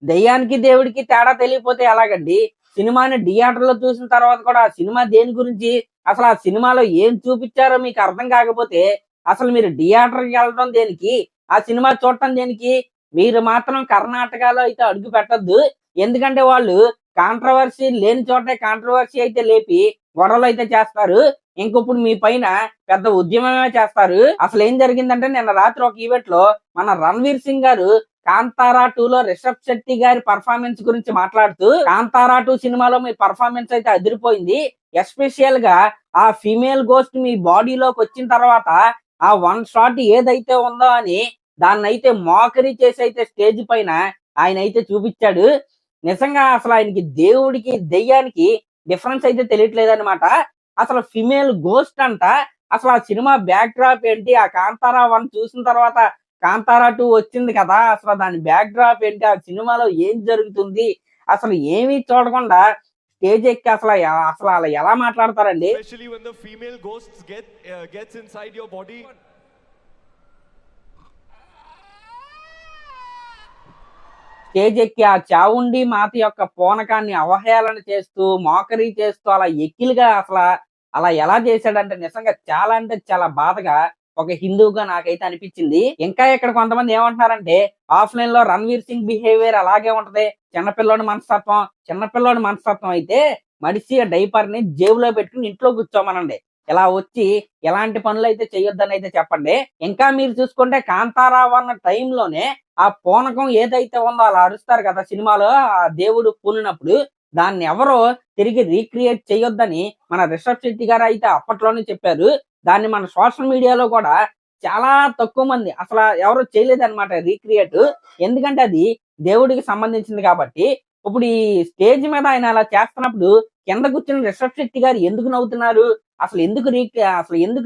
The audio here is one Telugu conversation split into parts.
దెయ్యానికి దేవుడికి తేడా తెలియపోతే ఎలాగండి? సినిమాని థియేటర్‌లో చూసిన తర్వాత కూడా ఆ సినిమా దేని గురించి, అసలు ఆ సినిమాలో ఏం చూపిచ్చారో మీకు అర్థం కాకపోతే, అసలు మీరు థియేటర్‌కి వెళ్ళడం దేనికి? ఆ సినిమా చూడటం దేనికి? మీరు మాత్రం కర్ణాటకలో అయితే అడుగు పెట్టొద్దు. ఎందుకంటే వాళ్ళు కాంట్రోవర్సీ లేని చోటే కాంట్రోవర్సీ అయితే లేపి గొడవలైతే చేస్తారు. ఇంకిప్పుడు మీ పైన పెద్ద ఉద్యమమే చేస్తారు. అసలేం జరిగిందంటే నిన్న రాత్రి ఒక ఈవెంట్‌లో మన 'రణ్వీర్ సింగ్' గారు 'కాంతారా 2లో రిషబ్ శెట్టి గారి పర్ఫార్మెన్స్ గురించి మాట్లాడుతూ, 'కాంతారా 2 సినిమాలో మీ పర్ఫార్మెన్స్ అయితే అదిరిపోయింది. ఎస్పెషల్ గా ఆ ఫీమేల్ గోస్ట్ మీ బాడీలోకి వచ్చిన తర్వాత ఆ వన్ షాట్ ఏదైతే ఉందో అని దాన్నైతే మోకరి చేసి అయితే స్టేజ్ పైన ఆయన అయితే చూపించాడు. నిజంగా అసలు ఆయనకి దేవుడికి దెయ్యానికి డిఫరెన్స్ అయితే తెలియట్లేదు అనమాట. అసలు ఫిమేల్ గోస్ట్ అంట. అసలు ఆ సినిమా బ్యాక్ డ్రాప్ ఏంటి? ఆ 'కాంతారా 1' చూసిన తర్వాత 'కాంతారా 2' వచ్చింది కదా! అసలు దాని బ్యాక్ డ్రాప్ ఏంటి? ఆ సినిమాలో ఏం జరుగుతుంది? అసలు ఏమీ చూడకుండా స్టేజ్ ఎక్కి అసలు అలా ఎలా మాట్లాడతారండి? Especially when the female ghosts gets inside your body. Stage ఎక్కి ఆ చావుండి మాత యొక్క పూనకాన్ని అవహేళన చేస్తూ, మోకరి చేస్తూ అలా ఎక్కిలిగా అలా ఎలా చేశాడంటే నిజంగా చాలా అంటే చాలా బాధగా ఒక హిందువుగా నాకైతే అనిపించింది. ఇంకా ఇక్కడ కొంతమంది ఏమంటున్నారంటే ఆఫ్‌లైన్ లో 'రణ్వీర్ సింగ్' బిహేవియర్ అలాగే ఉంటది. చిన్నపిల్లోడి మనస్తత్వం అయితే మడిసి డైపర్ ని జేబులో పెట్టుకుని ఇంట్లో కూర్చోమనండి. ఇలా వచ్చి ఎలాంటి పనులైతే చేయొద్దని అయితే చెప్పండి. ఇంకా మీరు చూసుకుంటే 'కాంతారా 1' టైంలోనే ఆ పూనకం ఏదైతే ఉందో అలా అరుస్తారు కదా సినిమాలో ఆ దేవుడు పూనినప్పుడు, దాన్ని ఎవరో తిరిగి రీక్రియేట్ చేయొద్దని మన రిషబ్ శెట్టి గారు అయితే అప్పట్లోనే చెప్పారు. దాన్ని మన సోషల్ మీడియాలో కూడా చాలా తక్కువ మంది అసలు ఎవరు చేయలేదన్నమాట రీక్రియేట్. ఎందుకంటే అది దేవుడికి సంబంధించింది కాబట్టి. ఇప్పుడు ఈ స్టేజ్ మీద ఆయన అలా చేస్తున్నప్పుడు కింద కూర్చున్న రిషబ్ శెట్టి గారు ఎందుకు నవ్వుతున్నారు? అసలు ఎందుకు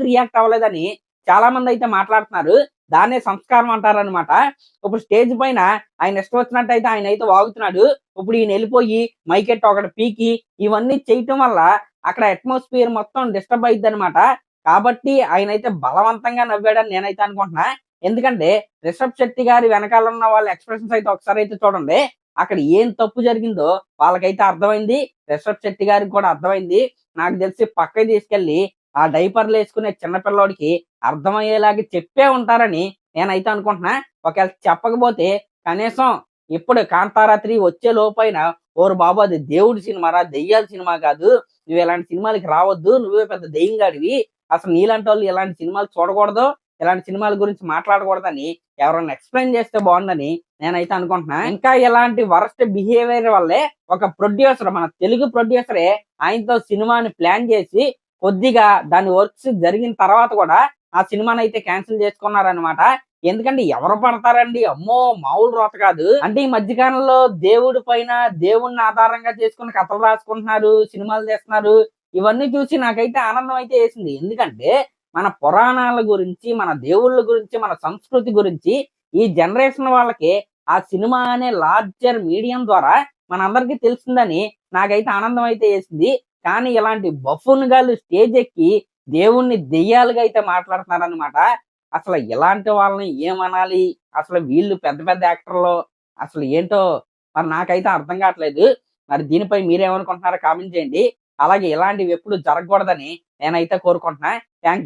రియాక్ట్ అవ్వలేదని చాలా మంది అయితే మాట్లాడుతున్నారు. దాన్నే సంస్కారం అంటారనమాట. ఇప్పుడు స్టేజ్ పైన ఆయన ఇష్టం వచ్చినట్టయితే ఆయన అయితే వాగుతున్నాడు. ఇప్పుడు ఈయన వెళ్ళిపోయి మైకెట్ ఒకటి పీకి ఇవన్నీ చేయటం వల్ల అక్కడ అట్మాస్ఫియర్ మొత్తం డిస్టర్బ్ అయిద్దనమాట. కాబట్టి ఆయన అయితే బలవంతంగా నవ్వాడని నేనైతే అనుకుంటున్నా. ఎందుకంటే రిషబ్ శెట్టి గారి వెనకాల ఉన్న వాళ్ళ ఎక్స్ప్రెషన్స్ అయితే ఒకసారి అయితే చూడండి. అక్కడ ఏం తప్పు జరిగిందో వాళ్ళకైతే అర్థమైంది. రిషబ్ శెట్టి గారికి కూడా అర్థమైంది. నాకు తెలిసి పక్కకి తీసుకెళ్లి ఆ డైపర్లు వేసుకునే చిన్నపిల్లోడికి అర్థమయ్యేలాగా చెప్పే ఉంటారని నేనైతే అనుకుంటున్నా. ఒకవేళ చెప్పకపోతే కనీసం ఇప్పుడు 'కాంతారా 3' వచ్చే లోపైన ఓరు బాబు అది దేవుడి సినిమారా, దెయ్యాల సినిమా కాదు. నువ్వు ఇలాంటి సినిమాలకి రావద్దు. నువ్వే పెద్ద దెయ్యంగాడివి. అసలు నీలాంటి వాళ్ళు ఇలాంటి సినిమాలు చూడకూడదు. ఇలాంటి సినిమాల గురించి మాట్లాడకూడదని ఎవరన్నా ఎక్స్‌ప్లెయిన్ చేస్తే బాగుండని నేనైతే అనుకుంటున్నా. ఇంకా ఇలాంటి వరస్ట్ బిహేవియర్ వల్లే ఒక ప్రొడ్యూసర్ మన తెలుగు ప్రొడ్యూసరే ఆయనతో సినిమాని ప్లాన్ చేసి కొద్దిగా దాని వర్క్స్ జరిగిన తర్వాత కూడా ఆ సినిమాని అయితే క్యాన్సిల్ చేసుకున్నారనమాట. ఎందుకంటే ఎవరు పడతారండి? అమ్మో మామూలు రోత కాదు. అంటే ఈ మధ్య కాలంలో దేవుడి పైన దేవుడిని ఆధారంగా చేసుకుని కథలు రాసుకుంటున్నారు, సినిమాలు తీస్తున్నారు. ఇవన్నీ చూసి నాకైతే ఆనందం అయితే వేసింది. ఎందుకంటే మన పురాణాల గురించి, మన దేవుళ్ళ గురించి, మన సంస్కృతి గురించి ఈ జనరేషన్ వాళ్ళకి ఆ సినిమా అనే లార్జర్ మీడియం ద్వారా మనందరికీ తెలిసిందని నాకైతే ఆనందం అయితే వేసింది. కానీ ఇలాంటి బఫూన్ గాళ్ళు స్టేజ్ ఎక్కి దేవుణ్ణి దెయ్యాలుగా అయితే మాట్లాడుతున్నారనమాట. అసలు ఇలాంటి వాళ్ళని ఏమనాలి? అసలు వీళ్ళు పెద్ద పెద్ద యాక్టర్లు అసలు ఏంటో మరి నాకైతే అర్థం కావట్లేదు. మరి దీనిపై మీరేమనుకుంటున్నారో కామెంట్ చేయండి. అలాగే ఇలాంటివి ఎప్పుడు జరగకూడదని నేనైతే కోరుకుంటున్నా. Thank you.